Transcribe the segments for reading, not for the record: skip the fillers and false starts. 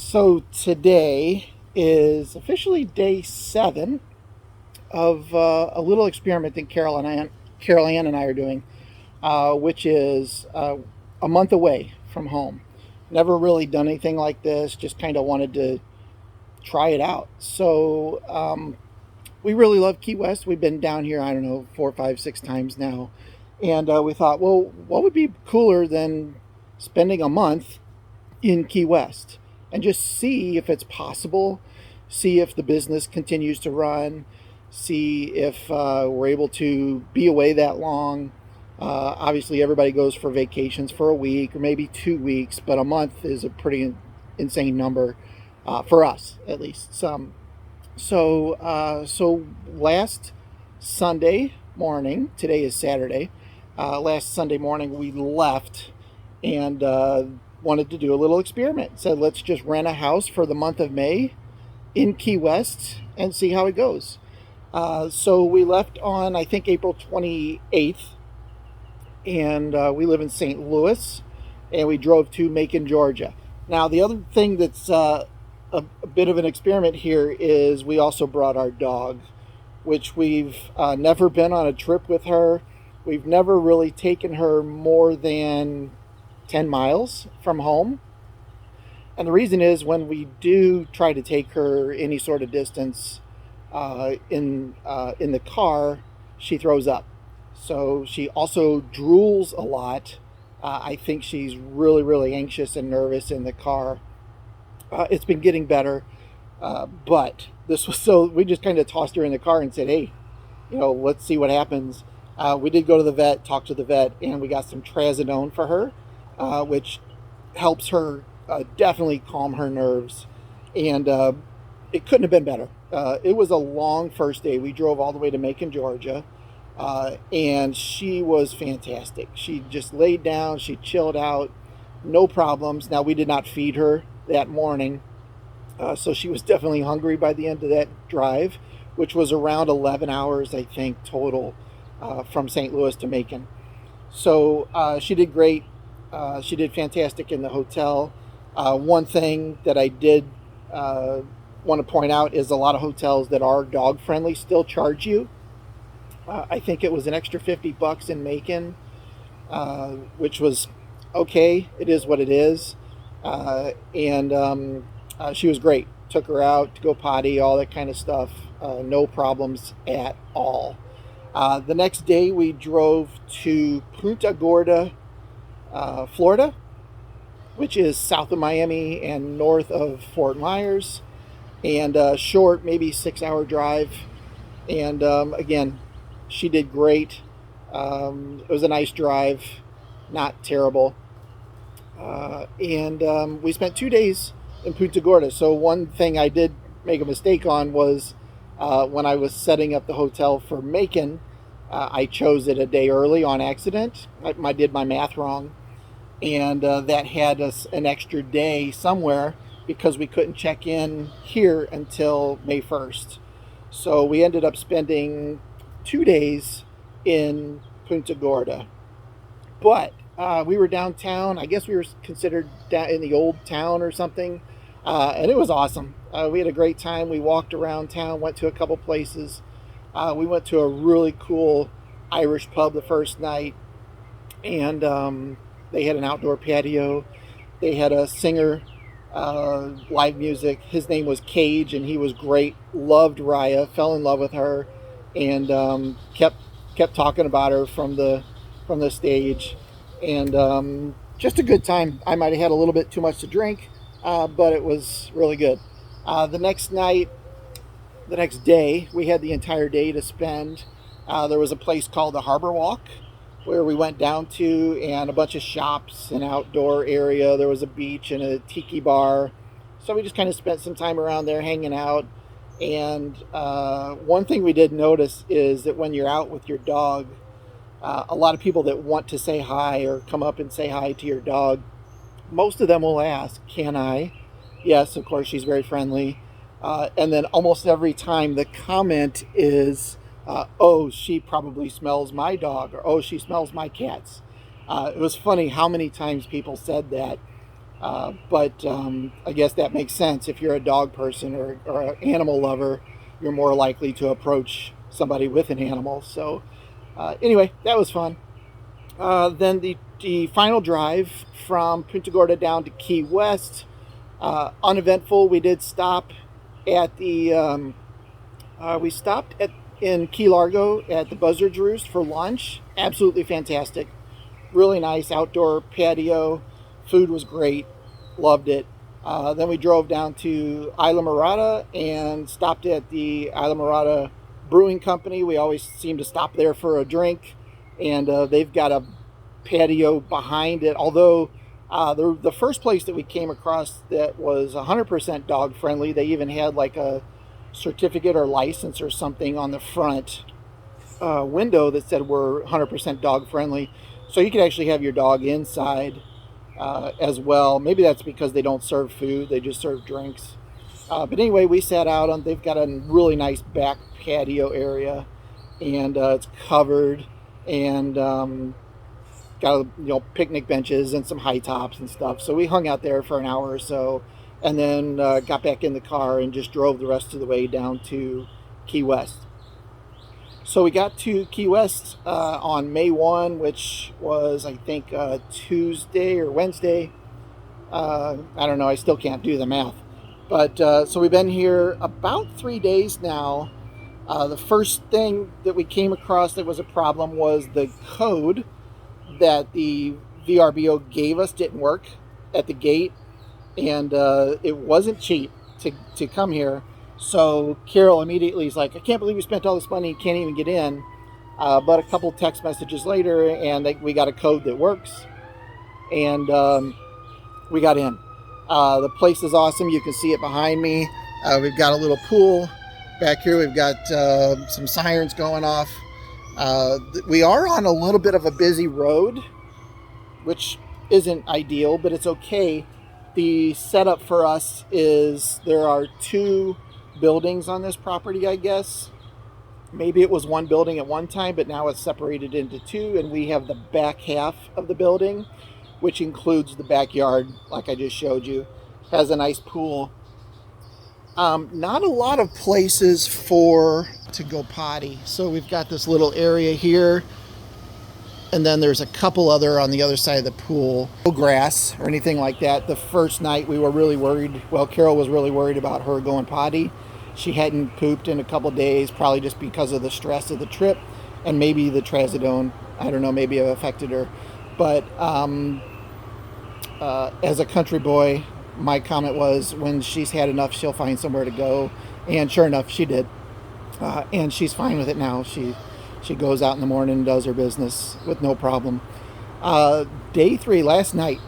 So today is officially day 7 of a little experiment that Carol Ann and I are doing, which is a month away from home. Never really done anything like this. Just kind of wanted to try it out. So we really love Key West. We've been down here, I don't know, 4, 5, 6 times now, and we thought, well, what would be cooler than spending a month in Key West and just see if it's possible, see if the business continues to run, see if we're able to be away that long. Obviously, everybody goes for vacations for a week or maybe 2 weeks, but a month is a pretty insane number for us, at least. So last Sunday morning, today is Saturday. Last Sunday morning, we left and wanted to do a little experiment. Said, let's just rent a house for the month of May in Key West and see how it goes. So we left on, I think, April 28th, and we live in St. Louis, and we drove to Macon, Georgia. Now, the other thing that's a bit of an experiment here is we also brought our dog, which we've never been on a trip with her. We've never really taken her more than 10 miles from home. And the reason is when we do try to take her any sort of distance in the car, she throws up. So she also drools a lot. I think she's really, really anxious and nervous in the car. It's been getting better, but this was so we just kind of tossed her in the car and said, "Hey, let's see what happens." We did go to the vet, talk to the vet, and we got some trazodone for her, which helps her definitely calm her nerves. And it couldn't have been better. It was a long first day. We drove all the way to Macon, Georgia, and she was fantastic. She just laid down, she chilled out, no problems. Now, we did not feed her that morning, so she was definitely hungry by the end of that drive, which was around 11 hours, I think, total from St. Louis to Macon. So she did great. She did fantastic in the hotel. One thing that I did want to point out is a lot of hotels that are dog friendly still charge you. I think it was an extra $50 in Macon, which was okay. It is what it is. And she was great. Took her out to go potty, all that kind of stuff. No problems at all. The next day, we drove to Punta Gorda, Florida, which is south of Miami and north of Fort Myers, and short, maybe 6-hour drive. And again, she did great. It was a nice drive, not terrible. And we spent 2 days in Punta Gorda. So one thing I did make a mistake on was when I was setting up the hotel for Macon, I chose it a day early on accident. I did my math wrong, and that had us an extra day somewhere because we couldn't check in here until May 1st. So we ended up spending 2 days in Punta Gorda. But we were downtown. I guess we were considered down in the old town or something. And it was awesome. We had a great time. We walked around town, went to a couple places. We went to a really cool Irish pub the first night. And they had an outdoor patio. They had a singer, live music. His name was Cage, and he was great. Loved Raya, fell in love with her, and kept talking about her from the stage. And just a good time. I might have had a little bit too much to drink, but it was really good. The next day, we had the entire day to spend. There was a place called the Harbor Walk where we went down to, and a bunch of shops and outdoor area. There was a beach and a tiki bar. So we just kind of spent some time around there hanging out. And one thing we did notice is that when you're out with your dog, a lot of people that want to say hi or come up and say hi to your dog, most of them will ask, "Can I?" Yes, of course, she's very friendly. And then almost every time the comment is, "Oh, she probably smells my dog," or "Oh, she smells my cats." It was funny how many times people said that. But I guess that makes sense. If you're a dog person or an animal lover, you're more likely to approach somebody with an animal. So, anyway, that was fun. Then the final drive from Punta Gorda down to Key West, uneventful. We did stop at we stopped in Key Largo at the Buzzard's Roost for lunch. Absolutely fantastic. Really nice outdoor patio. Food was great. Loved it. Then we drove down to Isla Morada and stopped at the Isla Morada Brewing Company. We always seem to stop there for a drink, and they've got a patio behind it. Although the first place that we came across that was 100% dog friendly, they even had like a certificate or license or something on the front window that said we're 100% dog friendly. So you could actually have your dog inside as well. Maybe that's because they don't serve food, they just serve drinks. But anyway, we sat out on, they've got a really nice back patio area, and it's covered, and got picnic benches and some high tops and stuff. So we hung out there for an hour or so, and then got back in the car and just drove the rest of the way down to Key West. So we got to Key West on May 1, which was, I think, Tuesday or Wednesday. I don't know. I still can't do the math. But so we've been here about 3 days now. The first thing that we came across that was a problem was the code that the VRBO gave us didn't work at the gate. And it wasn't cheap to come here. So Carol immediately is like, I can't believe we spent all this money and can't even get in. But a couple text messages later, and we got a code that works. And we got in. The place is awesome. You can see it behind me. We've got a little pool back here. We've got some sirens going off. We are on a little bit of a busy road, which isn't ideal, but it's okay. The setup for us is there are 2 buildings on this property, I guess. Maybe it was one building at one time, but now it's separated into 2, and we have the back half of the building, which includes the backyard, like I just showed you. Has a nice pool. Not a lot of places to go potty. So we've got this little area here, and then there's a couple other on the other side of the pool. No grass or anything like that. The first night we were really worried. Well, Carol was really worried about her going potty. She hadn't pooped in a couple days, probably just because of the stress of the trip, and maybe the trazodone. I don't know, maybe it affected her. But as a country boy, my comment was, when she's had enough, she'll find somewhere to go. And sure enough, she did. And she's fine with it now. She goes out in the morning and does her business with no problem. Day 3, last night,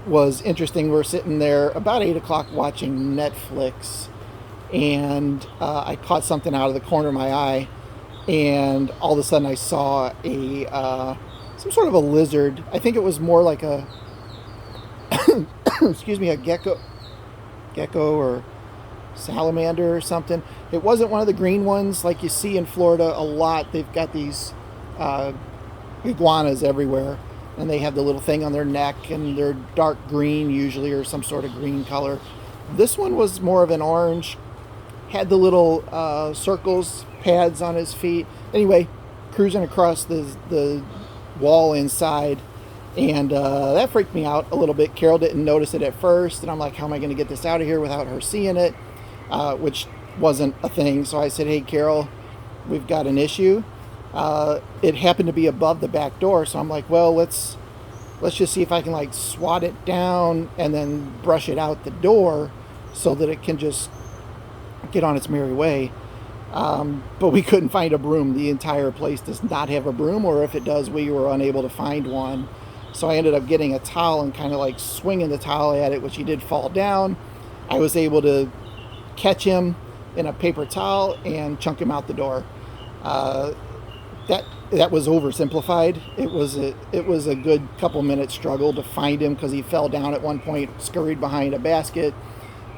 was interesting. We're sitting there about 8 o'clock watching Netflix, and I caught something out of the corner of my eye, and all of a sudden I saw some sort of a lizard. I think it was more like a excuse me, a gecko or salamander or something. It wasn't one of the green ones like you see in Florida a lot. They've got these iguanas everywhere, and they have the little thing on their neck, and they're dark green usually, or some sort of green color. This one was more of an orange, had the little circles, pads on his feet. Anyway, cruising across the wall inside, and that freaked me out a little bit. Carol didn't notice it at first, and I'm like, how am I going to get this out of here without her seeing it? Which wasn't a thing. So I said, hey, Carol, we've got an issue. It happened to be above the back door, so I'm like, well, let's just see if I can like swat it down and then brush it out the door so that it can just get on its merry way. But we couldn't find a broom. The entire place does not have a broom, or if it does, we were unable to find one. So I ended up getting a towel and kind of like swinging the towel at it, which he did fall down. I was able to catch him in a paper towel and chunk him out the door. That was oversimplified. It was a good couple minute struggle to find him, because he fell down at one point, scurried behind a basket.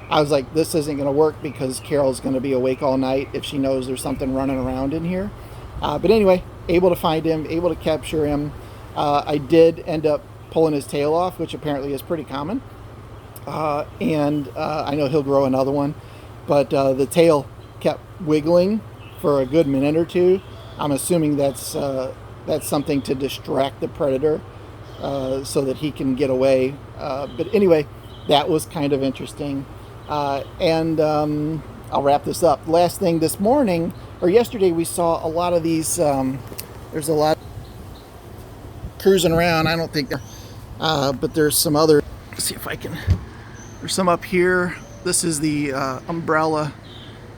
I was like, this isn't going to work, because Carol's going to be awake all night if she knows there's something running around in here. But anyway, able to find him, able to capture him. I did end up pulling his tail off, which apparently is pretty common. and I know he'll grow another one, but the tail kept wiggling for a good minute or two. I'm assuming that's something to distract the predator so that he can get away. But anyway, that was kind of interesting. And I'll wrap this up. Last thing, this morning or yesterday, we saw a lot of these. There's a lot cruising around. I don't think, but there's some other. Let's see if I can. There's some up here. This is the umbrella,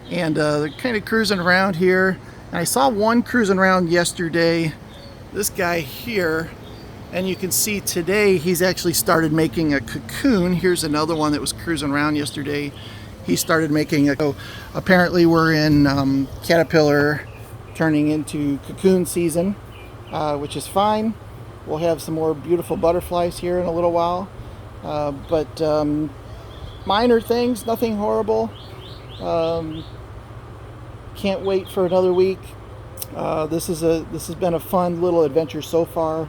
and they're kind of cruising around here. And I saw one cruising around yesterday. This guy here, and you can see today he's actually started making a cocoon. Here's another one that was cruising around yesterday. He started making a. So apparently we're in caterpillar turning into cocoon season, which is fine. We'll have some more beautiful butterflies here in a little while, but minor things, nothing horrible. Can't wait for another week. This has been a fun little adventure so far.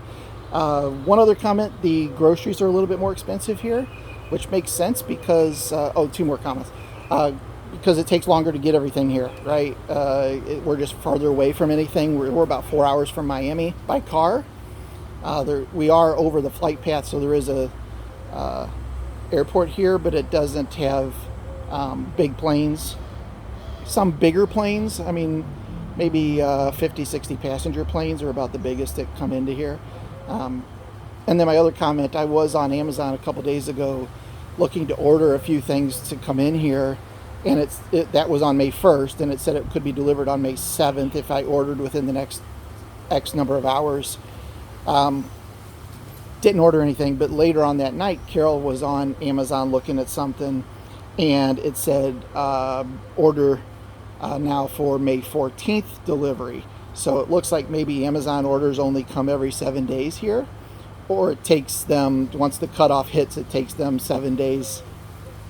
One other comment: the groceries are a little bit more expensive here, which makes sense because two more comments. Because it takes longer to get everything here, right? We're just farther away from anything. We're about 4 hours from Miami by car. We are over the flight path, so there is a airport here, but it doesn't have big planes. Some bigger planes, I mean, maybe 50, 60 passenger planes are about the biggest that come into here. And then my other comment, I was on Amazon a couple days ago looking to order a few things to come in here, and that was on May 1st, and it said it could be delivered on May 7th if I ordered within the next X number of hours. Didn't order anything, but later on that night, Carol was on Amazon looking at something, and it said order now for May 14th delivery. So it looks like maybe Amazon orders only come every 7 days here, or it takes them, once the cutoff hits, it takes them 7 days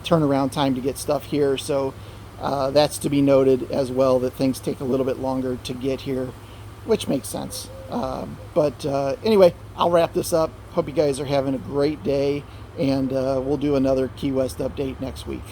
turnaround time to get stuff here. So that's to be noted as well, that things take a little bit longer to get here, which makes sense. But anyway, I'll wrap this up. Hope you guys are having a great day, and we'll do another Key West update next week.